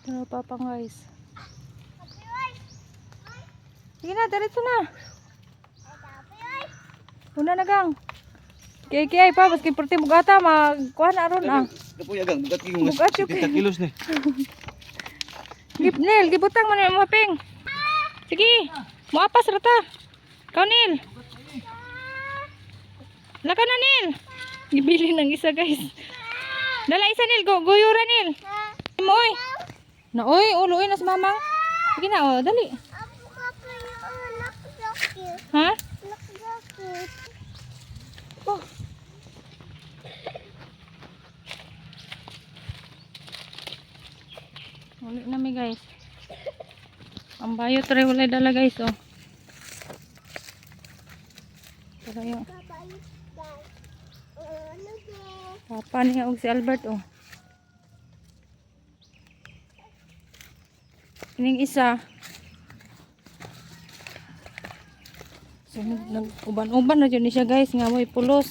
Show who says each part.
Speaker 1: Ano pa pang guys? Sige na, diretso na. Una na gang. Kaya pa, baski perti bugata, magkuhan aron ah.
Speaker 2: Kapuyagang, bugat yung
Speaker 1: Bugat yung
Speaker 2: 70 kilos ni.
Speaker 1: Nil, gibutang mo na yung maping. Sige, muapas rata. Kau Nil. Laka na Nil. Gibili ng isa guys. Dala isa Nil, guyura Nil. Mo oy. Na oy, uloy na sa mamang. Sige na, oh, dali. Ha? Oh. Ulit na mi guys. Ang bayo try wala dala guys oh. Pero yung papa niya og si Albert oh. Ining isa. So nag-uban-uban na dyan siya guys nga mo'y pulos.